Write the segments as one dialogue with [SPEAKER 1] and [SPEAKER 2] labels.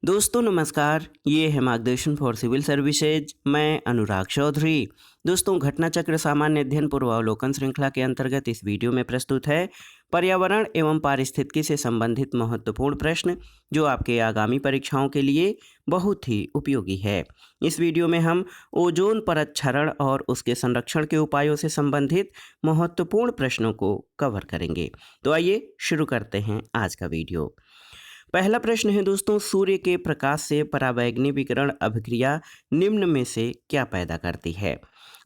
[SPEAKER 1] दोस्तों नमस्कार, ये है मार्गदर्शन फॉर सिविल सर्विसेज। मैं अनुराग चौधरी। दोस्तों घटना चक्र सामान्य अध्ययन पूर्वावलोकन श्रृंखला के अंतर्गत इस वीडियो में प्रस्तुत है पर्यावरण एवं पारिस्थितिकी से संबंधित महत्वपूर्ण प्रश्न जो आपके आगामी परीक्षाओं के लिए बहुत ही उपयोगी है। इस वीडियो में हम ओजोन परत क्षरण और उसके संरक्षण के उपायों से संबंधित महत्वपूर्ण प्रश्नों को कवर करेंगे। तो आइए शुरू करते हैं आज का वीडियो। पहला प्रश्न है दोस्तों, सूर्य के प्रकाश से पराबैंगनी विकिरण अभिक्रिया निम्न में से क्या पैदा करती है?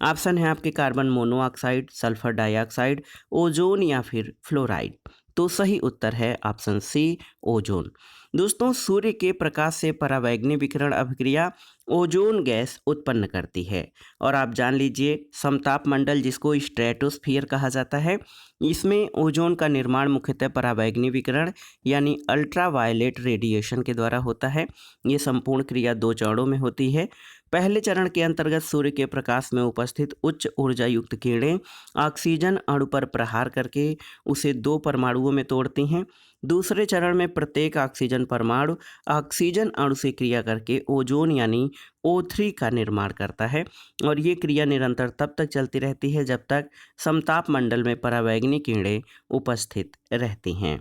[SPEAKER 1] ऑप्शन है आपके carbon monoxide, sulphur dioxide, ozone या फिर फ्लोराइड। तो सही उत्तर है ऑप्शन सी, ओजोन। दोस्तों सूर्य के प्रकाश से पराबैंगनी विकिरण अभिक्रिया ओजोन गैस उत्पन्न करती है। और आप जान लीजिए समताप मंडल जिसको स्ट्रेटोस्फियर कहा जाता है, इसमें ओजोन का निर्माण मुख्यतः पराबैंगनी विकिरण यानी अल्ट्रावायलेट रेडिएशन के द्वारा होता है। ये संपूर्ण क्रिया दो चरणों में होती है। पहले चरण के अंतर्गत सूर्य के प्रकाश में उपस्थित उच्च ऊर्जा युक्त किरणें ऑक्सीजन अणु पर प्रहार करके उसे दो परमाणुओं में तोड़ती हैं। दूसरे चरण में प्रत्येक ऑक्सीजन परमाणु ऑक्सीजन अणु से क्रिया करके ओजोन यानी O3 का निर्माण करता है। और ये क्रिया निरंतर तब तक चलती रहती है जब तक समताप मंडल में पराबैंगनी किरणें उपस्थित रहती हैं।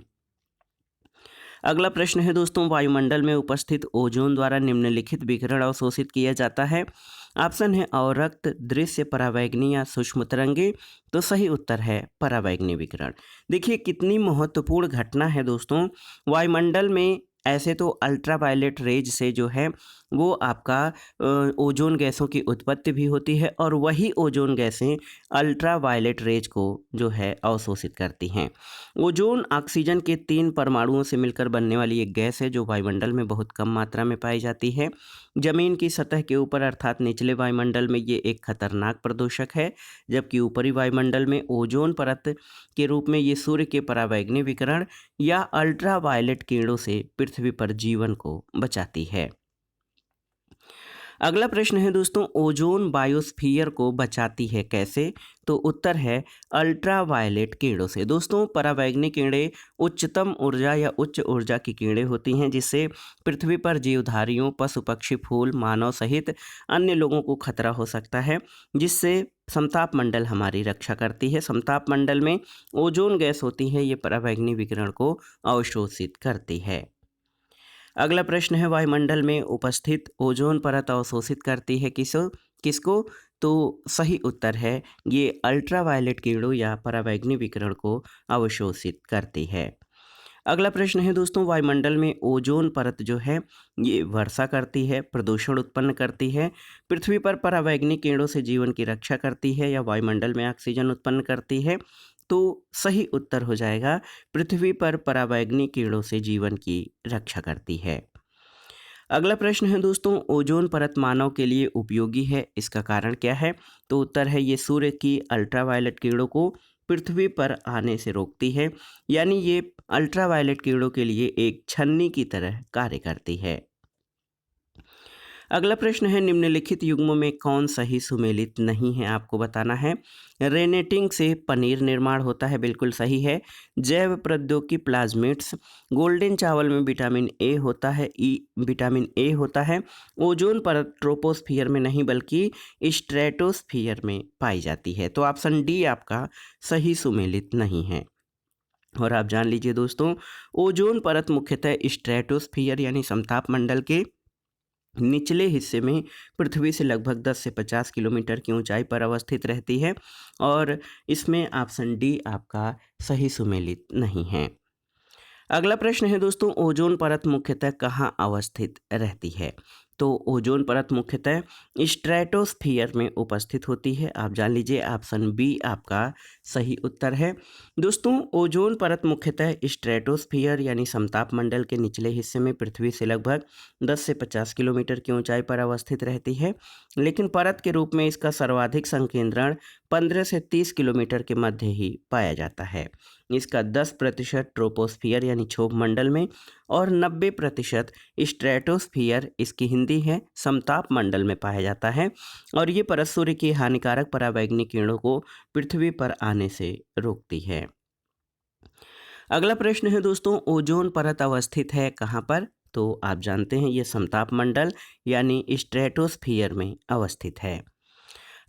[SPEAKER 1] अगला प्रश्न है दोस्तों, वायुमंडल में उपस्थित ओजोन द्वारा निम्नलिखित विकिरण अवशोषित किया जाता है। ऑप्शन है अवरक्त, दृश्य, पराबैंगनी या सूक्ष्म तरंगे। तो सही उत्तर है पराबैंगनी विकिरण। देखिए कितनी महत्वपूर्ण घटना है दोस्तों। वायुमंडल में ऐसे तो अल्ट्रावायलेट रेज से जो है वो आपका ओजोन गैसों की उत्पत्ति भी होती है और वही ओजोन गैसें अल्ट्रावायलेट रेज को जो है अवशोषित करती हैं। ओजोन ऑक्सीजन के 3 परमाणुओं से मिलकर बनने वाली एक गैस है जो वायुमंडल में बहुत कम मात्रा में पाई जाती है। जमीन की सतह के ऊपर अर्थात निचले वायुमंडल में ये एक खतरनाक प्रदूषक है, जबकि ऊपरी वायुमंडल में ओजोन परत के रूप में ये सूर्य के पराबैंगनी विकिरण या अल्ट्रावायलेट किरणों से पृथ्वी पर जीवन को बचाती है। अगला प्रश्न है दोस्तों, ओजोन बायोस्फीयर को बचाती है कैसे? तो उत्तर है अल्ट्रावायलेट किरणों से। दोस्तों पराबैंगनी किरणें उच्चतम ऊर्जा या उच्च ऊर्जा की किरणें होती हैं जिससे पृथ्वी पर जीवधारियों, पशु पक्षी, फूल, मानव सहित अन्य लोगों को खतरा हो सकता है, जिससे समताप मंडल हमारी रक्षा करती है। समताप मंडल में ओजोन गैस होती है, ये पराबैंगनी विकिरण को अवशोषित करती है। अगला प्रश्न है, वायुमंडल में उपस्थित ओजोन परत अवशोषित करती है किसको? तो सही उत्तर है ये अल्ट्रावायलेट किरणों या पराबैंगनी विकिरण को अवशोषित करती है। अगला प्रश्न है दोस्तों, वायुमंडल में ओजोन परत जो है ये वर्षा करती है, प्रदूषण उत्पन्न करती है, पृथ्वी पर पराबैंगनी किरणों से जीवन की रक्षा करती है या वायुमंडल में ऑक्सीजन उत्पन्न करती है? तो सही उत्तर हो जाएगा पृथ्वी पर पराबैंगनी किरणों से जीवन की रक्षा करती है। अगला प्रश्न है दोस्तों, ओजोन परत मानव के लिए उपयोगी है, इसका कारण क्या है? तो उत्तर है ये सूर्य की अल्ट्रावायलेट किरणों को पृथ्वी पर आने से रोकती है, यानी ये अल्ट्रावायलेट किरणों के लिए एक छन्नी की तरह कार्य करती है। अगला प्रश्न है, निम्नलिखित युग्मों में कौन सही सुमेलित नहीं है, आपको बताना है। रेनेटिंग से पनीर निर्माण होता है, बिल्कुल सही है। जैव प्रौद्योगिकी प्लाज्मिड्स, गोल्डन चावल में विटामिन ए होता है, विटामिन ए होता है। ओजोन परत ट्रोपोस्फियर में नहीं बल्कि स्ट्रेटोस्फियर में पाई जाती है। तो ऑप्शन डी आपका सही सुमेलित नहीं है। और आप जान लीजिए दोस्तों, ओजोन परत मुख्यतः स्ट्रेटोस्फियर यानी समताप मंडल के निचले हिस्से में पृथ्वी से लगभग 10 से 50 किलोमीटर की ऊंचाई पर अवस्थित रहती है और इसमें ऑप्शन डी आपका सही सुमेलित नहीं है। अगला प्रश्न है दोस्तों, ओजोन परत मुख्यतः कहाँ अवस्थित रहती है? तो ओजोन परत मुख्यतः स्ट्रेटोस्फियर में उपस्थित होती है। आप जान लीजिए ऑप्शन बी आपका सही उत्तर है। दोस्तों ओजोन परत मुख्यतः स्ट्रेटोस्फियर यानी समताप मंडल के निचले हिस्से में पृथ्वी से लगभग 10 से 50 किलोमीटर की ऊंचाई पर अवस्थित रहती है, लेकिन परत के रूप में इसका सर्वाधिक संकेंद्रण 15 से 30 किलोमीटर के मध्य ही पाया जाता है। इसका 10% ट्रोपोस्फियर यानी क्षोभ मंडल में और 90% स्ट्रेटोस्फियर, इसकी हिंदी है, समताप मंडल में पाया जाता है। और ये परत सूर्य की हानिकारक पराबैंगनी किरणों को पृथ्वी पर आने से रोकती है। अगला प्रश्न है दोस्तों, ओजोन परत अवस्थित है कहाँ पर? तो आप जानते हैं ये समताप मंडल यानी स्ट्रेटोस्फियर में अवस्थित है।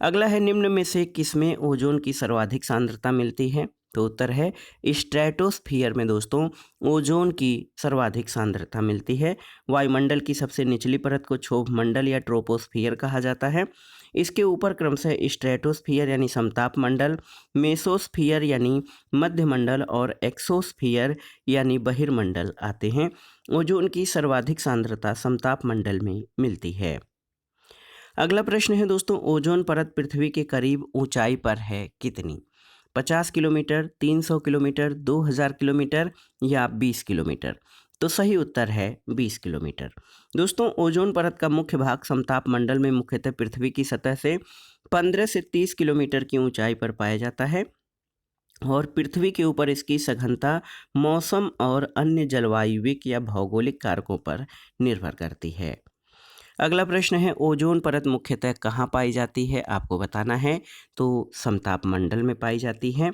[SPEAKER 1] अगला है, निम्न में से किसमें ओजोन की सर्वाधिक सांद्रता मिलती है? तो उत्तर है स्ट्रेटोस्फियर में दोस्तों ओजोन की सर्वाधिक सांद्रता मिलती है। वायुमंडल की सबसे निचली परत को क्षोभ मंडल या ट्रोपोस्फियर कहा जाता है। इसके ऊपर क्रमशः स्ट्रेटोस्फियर यानी समताप मंडल, मेसोस्फियर यानी मध्य मंडल और एक्सोस्फियर यानी बहिर्मंडल आते हैं। ओजोन की सर्वाधिक सांद्रता समताप मंडल में मिलती है। अगला प्रश्न है दोस्तों, ओजोन परत पृथ्वी के करीब ऊंचाई पर है कितनी? 50 किलोमीटर, 300 किलोमीटर, 2000 किलोमीटर या 20 किलोमीटर? तो सही उत्तर है 20 किलोमीटर। दोस्तों, ओजोन परत का मुख्य भाग समताप मंडल में मुख्यतः पृथ्वी की सतह से 15 से 30 किलोमीटर की ऊंचाई पर पाया जाता है और पृथ्वी के ऊपर इसकी सघनता मौसम और अन्य जलवायुविक या भौगोलिक कारकों पर निर्भर करती है। अगला प्रश्न है, ओजोन परत मुख्यतः कहाँ पाई जाती है? आपको बताना है। तो समताप मंडल में पाई जाती है।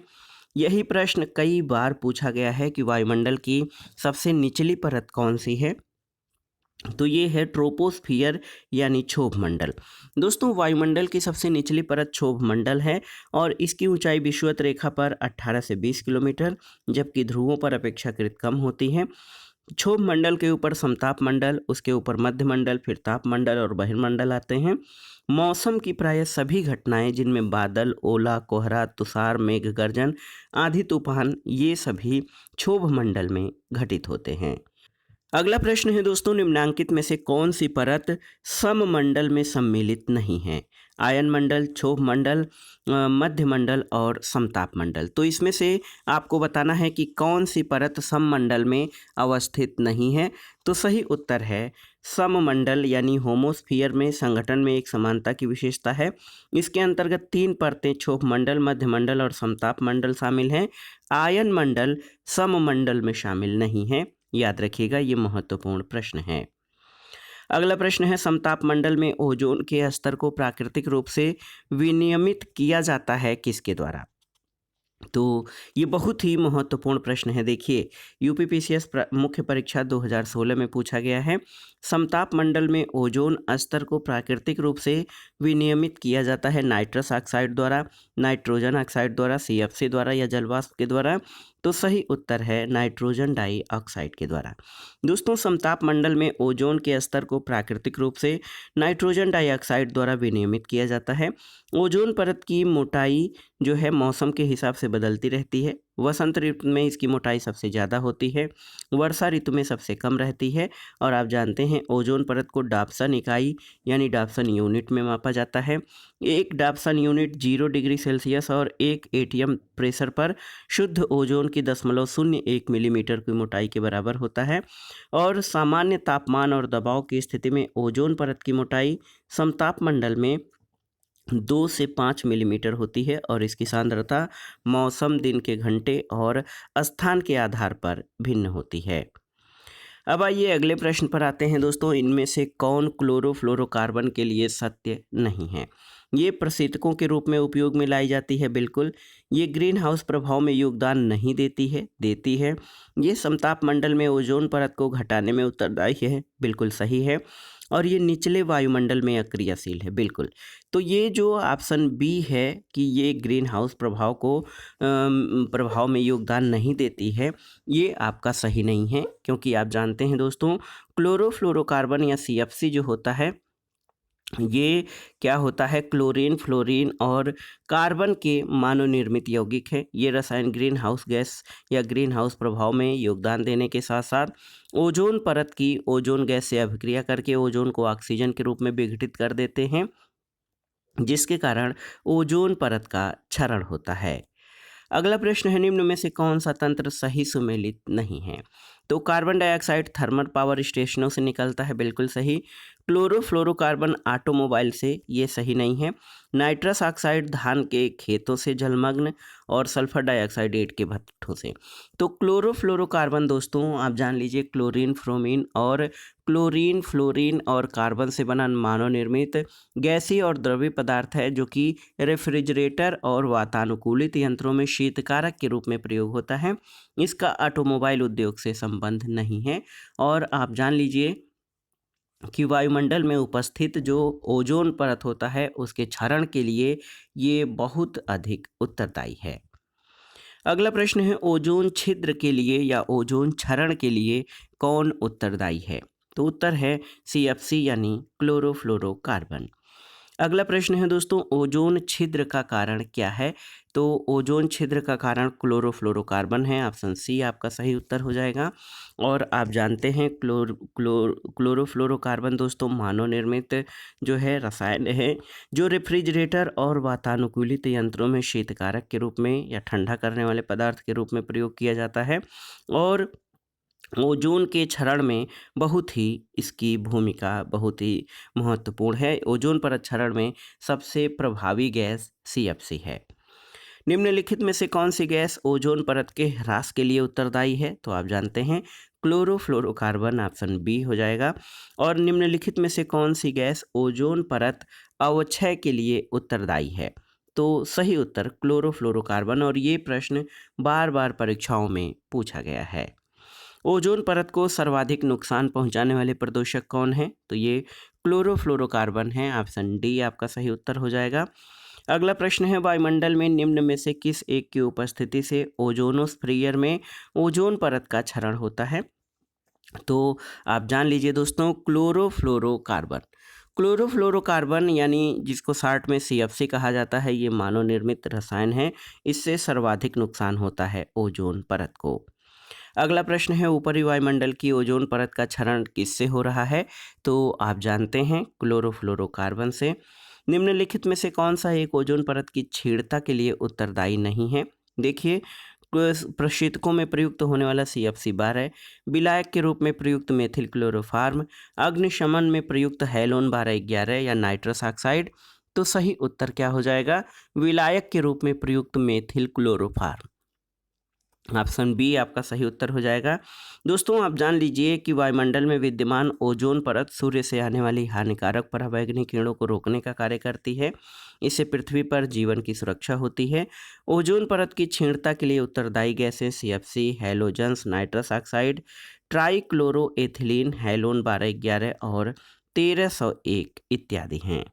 [SPEAKER 1] यही प्रश्न कई बार पूछा गया है कि वायुमंडल की सबसे निचली परत कौन सी है? तो ये है ट्रोपोस्फियर यानी क्षोभ मंडल। दोस्तों, वायुमंडल की सबसे निचली परत क्षोभ मंडल है और इसकी ऊंचाई विषुवत रेखा पर 18 से 20 किलोमीटर जबकि ध्रुवों पर अपेक्षाकृत कम होती है। क्षोभ मंडल के ऊपर समताप मंडल, उसके ऊपर मध्य मंडल, फिर ताप मंडल और बहिर्मंडल आते हैं। मौसम की प्राय सभी घटनाएं जिनमें बादल, ओला, कोहरा, तुषार, मेघ गर्जन, आंधी, तूफान, ये सभी क्षोभ मंडल में घटित होते हैं। अगला प्रश्न है दोस्तों, निम्नांकित में से कौन सी परत सममंडल में सम्मिलित नहीं है? आयन मंडल, क्षोभ मंडल, मध्य मंडल और समताप मंडल। तो इसमें से आपको बताना है कि कौन सी परत सममंडल में अवस्थित नहीं है। तो सही उत्तर है सममंडल यानी होमोस्फियर में संगठन में एक समानता की विशेषता है। इसके अंतर्गत 3 परतें क्षोभ मंडल, मध्य मंडल और समताप मंडल शामिल हैं। आयन मंडल सममंडल में शामिल नहीं है। याद रखिएगा, ये महत्वपूर्ण प्रश्न है। अगला प्रश्न है, समताप मंडल में ओजोन के स्तर को प्राकृतिक रूप से विनियमित किया जाता है किसके द्वारा? तो ये बहुत ही महत्वपूर्ण प्रश्न है। देखिए, यूपीपीसीएस मुख्य परीक्षा 2016 में पूछा गया है। समताप मंडल में ओजोन स्तर को प्राकृतिक रूप से विनियमित किया जाता है नाइट्रस ऑक्साइड द्वारा, नाइट्रोजन ऑक्साइड द्वारा, सीएफसी द्वारा या जलवाष्प के द्वारा। तो सही उत्तर है नाइट्रोजन डाइऑक्साइड के द्वारा। दोस्तों, समताप मंडल में ओजोन के स्तर को प्राकृतिक रूप से नाइट्रोजन डाइऑक्साइड द्वारा विनियमित किया जाता है। ओजोन परत की मोटाई जो है मौसम के हिसाब से बदलती रहती है। वसंत ऋतु में इसकी मोटाई सबसे ज़्यादा होती है, वर्षा ऋतु में सबसे कम रहती है और आप जानते हैं ओजोन परत को डाप्सन इकाई यानी डाप्सन यूनिट में मापा जाता है। एक डाप्सन यूनिट 0 डिग्री सेल्सियस और 1 एटीएम प्रेशर पर शुद्ध ओजोन की 0.01 मिलीमीटर की मोटाई के बराबर होता है और सामान्य तापमान और दबाव की स्थिति में ओजोन परत की मोटाई समताप मंडल में 2 से 5 मिलीमीटर होती है और इसकी सांद्रता मौसम, दिन के घंटे और स्थान के आधार पर भिन्न होती है। अब आइए अगले प्रश्न पर आते हैं दोस्तों, इनमें से कौन क्लोरोफ्लोरोकार्बन के लिए सत्य नहीं है? ये प्रशीतकों के रूप में उपयोग में लाई जाती है, बिल्कुल। ये ग्रीन हाउस प्रभाव में योगदान नहीं देती है। ये समताप मंडल में ओजोन परत को घटाने में उत्तरदायी है, बिल्कुल सही है। और ये निचले वायुमंडल में अक्रियाशील है, बिल्कुल। तो ये जो ऑप्शन बी है कि ये ग्रीन हाउस प्रभाव में योगदान नहीं देती है, ये आपका सही नहीं है, क्योंकि आप जानते हैं दोस्तों क्लोरोफ्लोरोकार्बन या सीएफसी जो होता है ये क्या होता है, क्लोरीन, फ्लोरीन और कार्बन के मानवनिर्मित यौगिक है। ये रसायन ग्रीन हाउस गैस या ग्रीन हाउस प्रभाव में योगदान देने के साथ साथ ओजोन परत की ओजोन गैस से अभिक्रिया करके ओजोन को ऑक्सीजन के रूप में विघटित कर देते हैं, जिसके कारण ओजोन परत का क्षरण होता है। अगला प्रश्न है, निम्न में से कौन सा तंत्र सही सुमेलित नहीं है? तो कार्बन डाइऑक्साइड थर्मल पावर स्टेशनों से निकलता है, बिल्कुल सही। क्लोरोफ्लोरोकार्बन ऑटोमोबाइल से, ये सही नहीं है। नाइट्रस ऑक्साइड धान के खेतों से जलमग्न, और सल्फर डाइऑक्साइड ईंट के भट्ठों से। तो क्लोरोफ्लोरोकार्बन दोस्तों आप जान लीजिए क्लोरीन, फ्रोमीन और क्लोरीन, फ्लोरीन और कार्बन से बना मानव निर्मित गैसीय और द्रव्य पदार्थ है, जो कि रेफ्रिजरेटर और वातानुकूलित यंत्रों में शीतकारक के रूप में प्रयोग होता है। इसका ऑटोमोबाइल उद्योग से संबंध नहीं है। और आप जान लीजिए कि वायुमंडल में उपस्थित जो ओजोन परत होता है उसके क्षरण के लिए ये बहुत अधिक उत्तरदायी है। अगला प्रश्न है, ओजोन छिद्र के लिए या ओजोन क्षरण के लिए कौन उत्तरदायी है? तो उत्तर है CFC यानी क्लोरोफ्लोरोकार्बन। अगला प्रश्न है दोस्तों, ओजोन छिद्र का कारण क्या है? तो ओजोन छिद्र का कारण क्लोरोफ्लोरोकार्बन है। ऑप्शन सी आपका सही उत्तर हो जाएगा। और आप जानते हैं क्लोरोफ्लोरोकार्बन दोस्तों मानव निर्मित जो है रसायन है, जो रेफ्रिजरेटर और वातानुकूलित यंत्रों में शीतकारक के रूप में या ठंडा करने वाले पदार्थ के रूप में प्रयोग किया जाता है। और ओजोन के क्षरण में बहुत ही इसकी भूमिका बहुत ही महत्वपूर्ण है। ओजोन परत क्षरण में सबसे प्रभावी गैस CFC है। निम्नलिखित में से कौन सी गैस ओजोन परत के ह्रास के लिए उत्तरदायी है? तो आप जानते हैं क्लोरोफ्लोरोकार्बन, ऑप्शन बी हो जाएगा। और निम्नलिखित में से कौन सी गैस ओजोन परत अवक्षय के लिए उत्तरदायी है? तो सही उत्तर क्लोरोफ्लोरोकार्बन। और ये प्रश्न बार बार परीक्षाओं में पूछा गया है। ओजोन परत को सर्वाधिक नुकसान पहुंचाने वाले प्रदूषक कौन है? तो ये क्लोरोफ्लोरोकार्बन है। ऑप्शन डी आपका सही उत्तर हो जाएगा। अगला प्रश्न है, वायुमंडल में निम्न में से किस एक की उपस्थिति से ओजोनोस्फीयर में ओजोन परत का क्षरण होता है? तो आप जान लीजिए दोस्तों क्लोरोफ्लोरोकार्बन। क्लोरोफ्लोरोकार्बन यानी जिसको शॉर्ट में CFC कहा जाता है, ये मानव निर्मित रसायन है। इससे सर्वाधिक नुकसान होता है ओजोन परत को। अगला प्रश्न है, ऊपरी वायुमंडल की ओजोन परत का क्षरण किससे हो रहा है? तो आप जानते हैं क्लोरोफ्लोरोकार्बन से। निम्नलिखित में से कौन सा एक ओजोन परत की क्षीणता के लिए उत्तरदायी नहीं है? देखिए, प्रशीतकों में प्रयुक्त होने वाला CFC12, विलायक के रूप में प्रयुक्त मेथिल क्लोरोफार्म, अग्निशमन में प्रयुक्त हैलोन 1211 या नाइट्रस ऑक्साइड। तो सही उत्तर क्या हो जाएगा? विलायक के रूप में प्रयुक्त मेथिल क्लोरोफार्म। ऑप्शन बी आपका सही उत्तर हो जाएगा। दोस्तों आप जान लीजिए कि वायुमंडल में विद्यमान ओजोन परत सूर्य से आने वाली हानिकारक पराबैंगनी किरणों को रोकने का कार्य करती है। इससे पृथ्वी पर जीवन की सुरक्षा होती है। ओजोन परत की क्षीणता के लिए उत्तरदायी गैसें CFC, halogens, nitrous oxide, trichloroethylene, halon 1211 और 1301 इत्यादि हैं।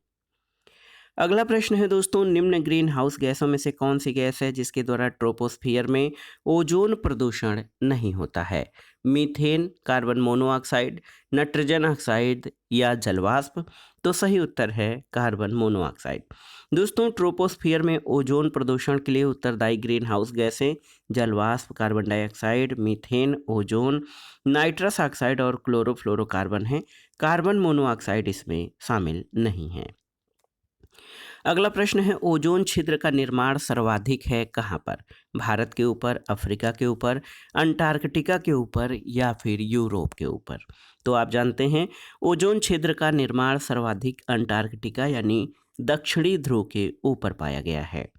[SPEAKER 1] अगला प्रश्न है दोस्तों, निम्न ग्रीन हाउस गैसों में से कौन सी गैस है जिसके द्वारा ट्रोपोस्फियर में ओजोन प्रदूषण नहीं होता है? Methane, carbon monoxide, nitrogen oxide या जलवाष्प? तो सही उत्तर है कार्बन मोनोऑक्साइड। दोस्तों ट्रोपोस्फियर में ओजोन प्रदूषण के लिए उत्तरदायी ग्रीन हाउस गैसें जलवाष्प, carbon dioxide, methane, ozone, nitrous oxide और क्लोरोफ्लोरोकार्बन है। कार्बन मोनोऑक्साइड इसमें शामिल नहीं है। अगला प्रश्न है, ओजोन छिद्र का निर्माण सर्वाधिक है कहाँ पर? भारत के ऊपर, अफ्रीका के ऊपर, अंटार्कटिका के ऊपर या फिर यूरोप के ऊपर? तो आप जानते हैं ओजोन छिद्र का निर्माण सर्वाधिक अंटार्कटिका यानी दक्षिणी ध्रुव के ऊपर पाया गया है।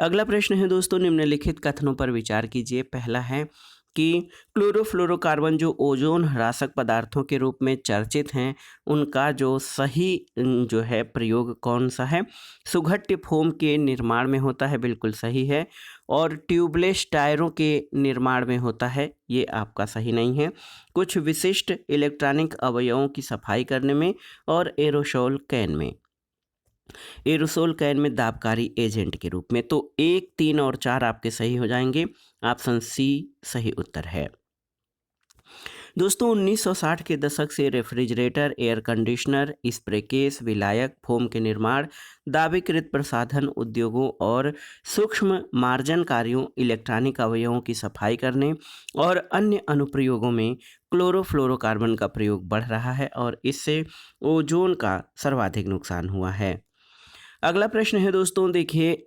[SPEAKER 1] अगला प्रश्न है दोस्तों, निम्नलिखित कथनों पर विचार कीजिए। पहला है कि क्लोरोफ्लोरोकार्बन जो ओजोन ह्रासक पदार्थों के रूप में चर्चित हैं, उनका जो सही जो है प्रयोग कौन सा है? सुघट्य फोम के निर्माण में होता है, बिल्कुल सही है। और ट्यूबलेस टायरों के निर्माण में होता है, ये आपका सही नहीं है। कुछ विशिष्ट इलेक्ट्रॉनिक अवयवों की सफाई करने में और एरोसोल कैन में, एरोसोल कैन में दाबकारी एजेंट के रूप में। तो 1, 3 और 4 आपके सही हो जाएंगे। ऑप्शन सी सही उत्तर है। दोस्तों 1960 के दशक से refrigerator, air conditioner, spray case, विलायक, फोम के निर्माण, दाबीकृत प्रसाधन उद्योगों और सूक्ष्म मार्जन कार्यों, इलेक्ट्रॉनिक अवयवों की सफाई करने और अन्य अनुप्रयोगों में क्लोरोफ्लोरोकार्बन का प्रयोग बढ़ रहा है और इससे ओजोन का सर्वाधिक नुकसान हुआ है। अगला प्रश्न है दोस्तों, देखिए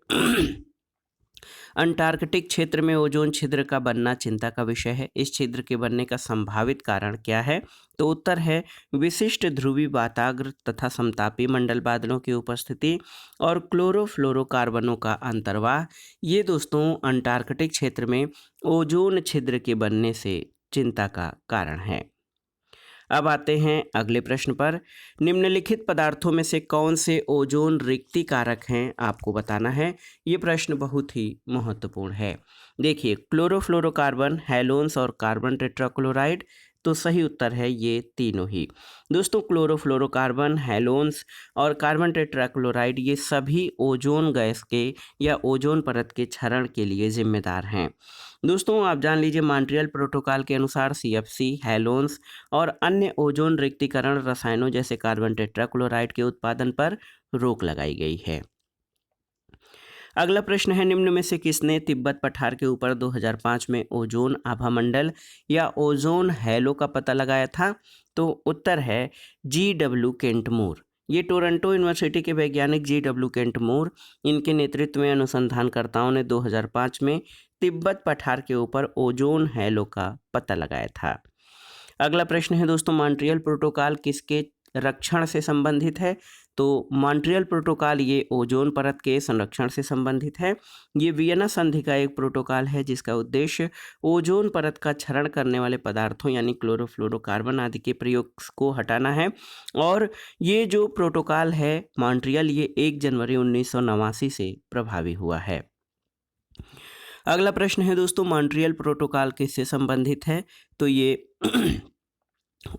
[SPEAKER 1] अंटार्कटिक क्षेत्र में ओजोन छिद्र का बनना चिंता का विषय है। इस छिद्र के बनने का संभावित कारण क्या है? तो उत्तर है विशिष्ट ध्रुवीय वाताग्र तथा समतापी मंडल बादलों की उपस्थिति और क्लोरोफ्लोरोकार्बनों का अंतर्वाह। ये दोस्तों अंटार्कटिक क्षेत्र में ओजोन छिद्र के बनने से चिंता का कारण है। अब आते हैं अगले प्रश्न पर। निम्नलिखित पदार्थों में से कौन से ओजोन रिक्ति कारक हैं, आपको बताना है। ये प्रश्न बहुत ही महत्वपूर्ण है। देखिए, क्लोरोफ्लोरोकार्बन, हैलोन्स और कार्बन टेट्राक्लोराइड। तो सही उत्तर है ये तीनों ही। दोस्तों, क्लोरोफ्लोरोकार्बन, हैलोन्स और कार्बन टेट्राक्लोराइड ये सभी ओजोन गैस के या ओजोन परत के क्षरण के लिए जिम्मेदार हैं। दोस्तों, आप जान लीजिए, मॉन्ट्रियल प्रोटोकॉल के अनुसार सीएफसी, हैलोन्स और अन्य ओजोन रिक्तीकरण रसायनों जैसे कार्बन टेट्राक्लोराइड के उत्पादन पर रोक लगाई गई है। अगला प्रश्न है, निम्न में से किसने तिब्बत पठार के ऊपर 2005 में ओजोन आभामंडल या ओजोन हैलो का पता लगाया था? तो उत्तर है जी.डब्ल्यू. केंटमूर। ये टोरंटो यूनिवर्सिटी के वैज्ञानिक जी.डब्ल्यू. केंटमूर, इनके नेतृत्व में अनुसंधानकर्ताओं ने 2005 में तिब्बत पठार के ऊपर ओजोन हैलो का पता लगाया था। अगला प्रश्न है दोस्तों, मॉन्ट्रियल प्रोटोकॉल किसके रक्षण से संबंधित है? तो मॉन्ट्रियल प्रोटोकॉल ये ओजोन परत के संरक्षण से संबंधित है। ये वियना संधि का एक प्रोटोकॉल है जिसका उद्देश्य ओजोन परत का क्षरण करने वाले पदार्थों यानी क्लोरोफ्लोरोकार्बन आदि के प्रयोग को हटाना है। और ये जो प्रोटोकॉल है मॉन्ट्रियल, ये 1 जनवरी 1989 से प्रभावी हुआ है। अगला प्रश्न है दोस्तों, मॉन्ट्रियल प्रोटोकॉल किससे संबंधित है? तो ये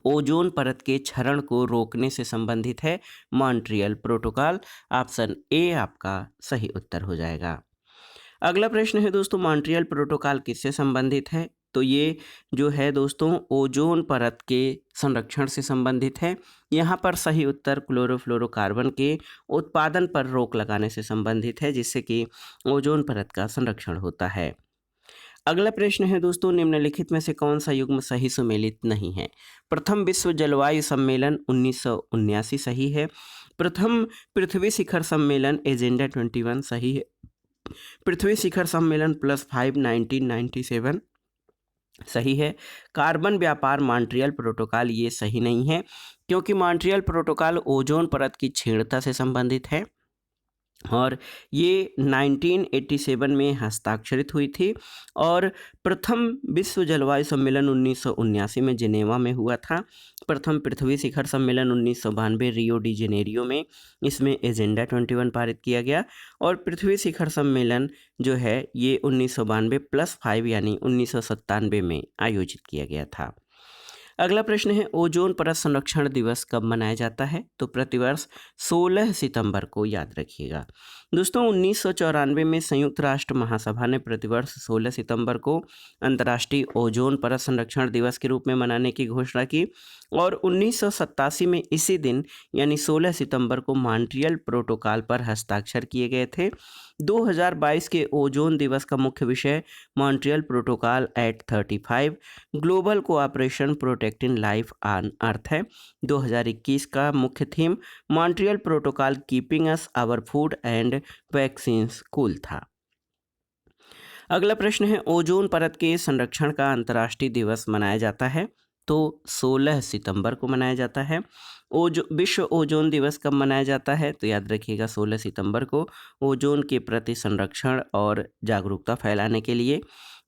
[SPEAKER 1] ओजोन परत के क्षरण को रोकने से संबंधित है मॉन्ट्रियल प्रोटोकॉल। ऑप्शन ए आपका सही उत्तर हो जाएगा। अगला प्रश्न है दोस्तों, मॉन्ट्रियल प्रोटोकॉल किससे संबंधित है? तो ये जो है दोस्तों ओजोन परत के संरक्षण से संबंधित है। यहाँ पर सही उत्तर क्लोरोफ्लोरोकार्बन के उत्पादन पर रोक लगाने से संबंधित है, जिससे कि ओजोन परत का संरक्षण होता है। अगला प्रश्न है दोस्तों, निम्नलिखित में से कौन सा युग्म सही सुमेलित नहीं है? प्रथम विश्व जलवायु सम्मेलन 1979 सही है। प्रथम पृथ्वी शिखर सम्मेलन एजेंडा 21 सही है। पृथ्वी शिखर सम्मेलन +5 1997 सही है। कार्बन व्यापार मॉन्ट्रियल प्रोटोकॉल ये सही नहीं है, क्योंकि मॉन्ट्रियल प्रोटोकॉल ओजोन परत की क्षीणता से संबंधित है और ये 1987 में हस्ताक्षरित हुई थी। और प्रथम विश्व जलवायु सम्मेलन 1979 में जिनेवा में हुआ था। प्रथम पृथ्वी शिखर सम्मेलन 1992 रियो डी जेनेरियो में, इसमें एजेंडा 21 पारित किया गया। और पृथ्वी शिखर सम्मेलन जो है ये 1992 +5 यानी 1997 में आयोजित किया गया था। अगला प्रश्न है, ओजोन परत संरक्षण दिवस कब मनाया जाता है? तो प्रतिवर्ष 16 सितंबर को, याद रखिएगा दोस्तों। 1994 में संयुक्त राष्ट्र महासभा ने प्रतिवर्ष 16 सितंबर को अंतर्राष्ट्रीय ओजोन परत संरक्षण दिवस के रूप में मनाने की घोषणा की। और 1987 में इसी दिन यानी 16 सितंबर को मॉन्ट्रियल प्रोटोकॉल पर हस्ताक्षर किए गए थे। 2022 के ओजोन दिवस का मुख्य विषय Montreal protocol at 35 global cooperation protecting life on earth है। 2021 का मुख्य theme Montreal protocol keeping us our food and vaccines cool था। अगला प्रश्न है, ओजोन परत के संरक्षण का अंतर्राष्ट्रीय दिवस मनाया जाता है? तो 16 सितंबर को मनाया जाता है। विश्व ओजोन दिवस कब मनाया जाता है? तो याद रखिएगा 16 सितंबर को, ओजोन के प्रति संरक्षण और जागरूकता फैलाने के लिए।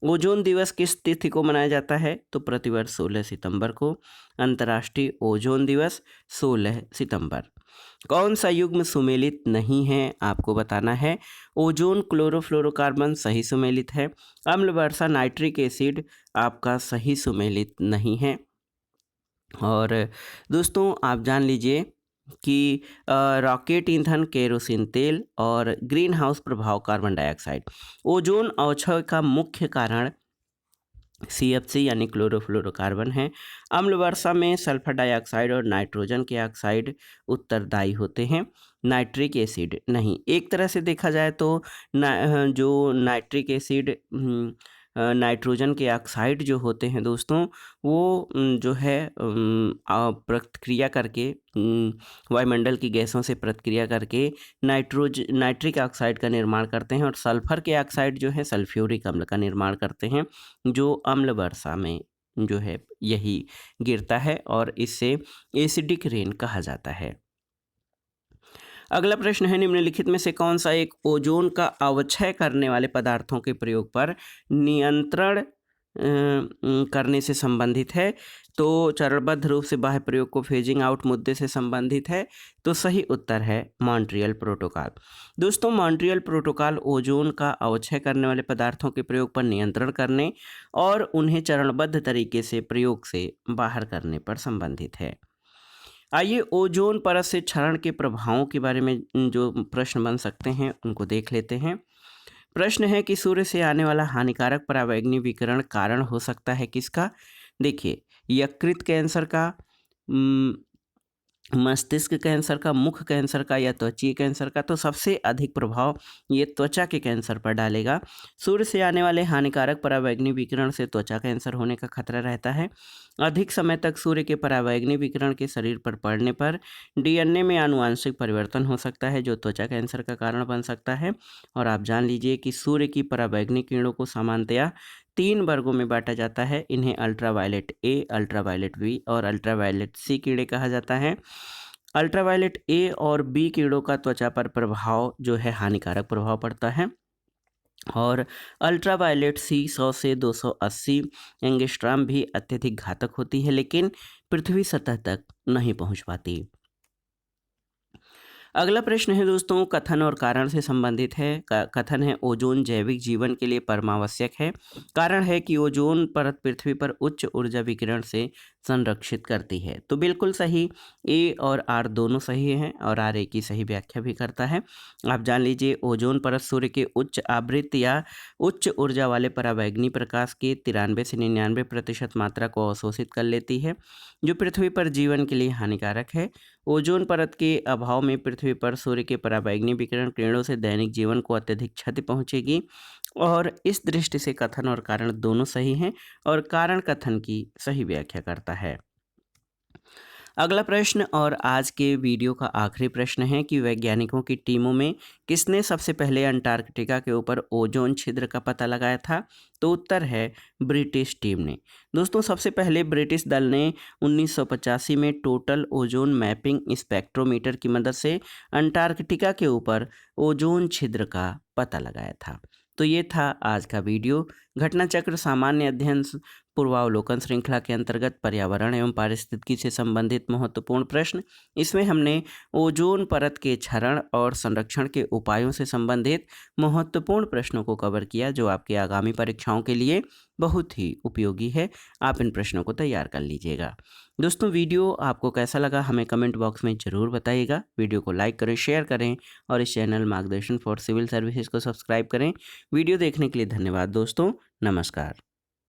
[SPEAKER 1] ओजोन दिवस किस तिथि को मनाया जाता है? तो प्रतिवर्ष 16 सितंबर को। अंतर्राष्ट्रीय ओजोन दिवस 16 सितंबर। कौन सा युग्म सुमेलित नहीं है, आपको बताना है। ओजोन क्लोरोफ्लोरोकार्बन सही सुमेलित है। अम्ल वर्षा नाइट्रिक एसिड आपका सही सुमेलित नहीं है। और दोस्तों, आप जान लीजिए कि रॉकेट ईंधन, केरोसिन तेल और ग्रीन हाउस प्रभाव कार्बन डाइऑक्साइड, ओजोन अवक्षय का मुख्य कारण सीएफसी यानी क्लोरोफ्लोरोकार्बन है। अम्ल वर्षा में सल्फर डाइऑक्साइड और नाइट्रोजन के ऑक्साइड उत्तरदायी होते हैं, नाइट्रिक एसिड नहीं। एक तरह से देखा जाए तो जो नाइट्रिक एसिड नाइट्रोजन के ऑक्साइड जो होते हैं दोस्तों, वो जो है प्रतिक्रिया करके वायुमंडल की गैसों से प्रतिक्रिया करके नाइट्रिक ऑक्साइड का निर्माण करते हैं और सल्फर के ऑक्साइड जो है सल्फ्यूरिक अम्ल का निर्माण करते हैं, जो अम्ल वर्षा में जो है यही गिरता है और इससे एसिडिक रेन कहा जाता है। अगला प्रश्न है, निम्नलिखित में से कौन सा एक ओजोन का अवक्षय करने वाले पदार्थों के प्रयोग पर नियंत्रण करने से संबंधित है? तो चरणबद्ध रूप से बाह्य प्रयोग को फेजिंग आउट मुद्दे से संबंधित है। तो सही उत्तर है मॉन्ट्रियल प्रोटोकॉल। दोस्तों, मॉन्ट्रियल प्रोटोकॉल ओजोन का अवक्षय करने वाले पदार्थों के प्रयोग पर नियंत्रण करने और उन्हें चरणबद्ध तरीके से प्रयोग से बाहर करने पर संबंधित है। आइए ओजोन परत से क्षरण के प्रभावों के बारे में जो प्रश्न बन सकते हैं उनको देख लेते हैं। प्रश्न है कि सूर्य से आने वाला हानिकारक पराबैंगनी विकिरण कारण हो सकता है किसका? देखिए, यकृत कैंसर का, मस्तिष्क कैंसर का, मुख कैंसर का या त्वचीय कैंसर का। तो सबसे अधिक प्रभाव ये त्वचा के कैंसर पर डालेगा। सूर्य से आने वाले हानिकारक पराबैंगनी विकिरण से त्वचा कैंसर होने का खतरा रहता है। अधिक समय तक सूर्य के पराबैंगनी विकिरण के शरीर पर पड़ने पर डीएनए में आनुवांशिक परिवर्तन हो सकता है, जो त्वचा कैंसर का कारण बन सकता है। और आप जान लीजिए कि सूर्य की पराबैंगनी किरणों को सामान्यतया 3 वर्गों में बांटा जाता है। इन्हें अल्ट्रावायलेट ए, अल्ट्रावायलेट बी और अल्ट्रावायलेट सी किरणें कहा जाता है। अल्ट्रावायलेट ए और बी किरणों का त्वचा पर प्रभाव जो है हानिकारक प्रभाव पड़ता है और अल्ट्रावायलेट सी 100 से 280 एंगस्ट्रॉम भी अत्यधिक घातक होती है, लेकिन पृथ्वी सतह तक नहीं पहुंच पाती। अगला प्रश्न है दोस्तों, कथन और कारण से संबंधित है। कथन है, ओजोन जैविक जीवन के लिए परमावश्यक है। कारण है कि ओजोन परत पृथ्वी पर उच्च ऊर्जा विकिरण से संरक्षित करती है। तो बिल्कुल सही, ए और आर दोनों सही हैं और आर ए की सही व्याख्या भी करता है। आप जान लीजिए, ओजोन परत सूर्य के उच्च आवृत्ति या उच्च ऊर्जा वाले पराबैंगनी प्रकाश के 93 से 99% मात्रा को अवशोषित कर लेती है, जो पृथ्वी पर जीवन के लिए हानिकारक है। ओजोन परत के अभाव में पृथ्वी पर सूर्य के पराबैंगनी विकिरण किरणों से दैनिक जीवन को अत्यधिक क्षति पहुंचेगी और इस दृष्टि से कथन और कारण दोनों सही हैं और कारण कथन की सही व्याख्या करता है। अगला प्रश्न और आज के वीडियो का आखिरी प्रश्न है कि वैज्ञानिकों की टीमों में किसने सबसे पहले अंटार्कटिका के ऊपर ओजोन छिद्र का पता लगाया था? तो उत्तर है ब्रिटिश टीम ने। दोस्तों, सबसे पहले ब्रिटिश दल ने 1985 में टोटल ओजोन मैपिंग स्पेक्ट्रोमीटर की मदद से अंटार्कटिका के ऊपर ओजोन छिद्र का पता लगाया था। तो ये था आज का वीडियो। घटना चक्र सामान्य अध्ययन पूर्वावलोकन श्रृंखला के अंतर्गत पर्यावरण एवं पारिस्थितिकी से संबंधित महत्वपूर्ण प्रश्न। इसमें हमने ओजोन परत के क्षरण और संरक्षण के उपायों से संबंधित महत्वपूर्ण प्रश्नों को कवर किया, जो आपके आगामी परीक्षाओं के लिए बहुत ही उपयोगी है। आप इन प्रश्नों को तैयार कर लीजिएगा। दोस्तों, वीडियो आपको कैसा लगा हमें कमेंट बॉक्स में ज़रूर बताइएगा। वीडियो को लाइक करें, शेयर करें और इस चैनल मार्गदर्शन फॉर सिविल सर्विसेज को सब्सक्राइब करें। वीडियो देखने के लिए धन्यवाद दोस्तों। नमस्कार।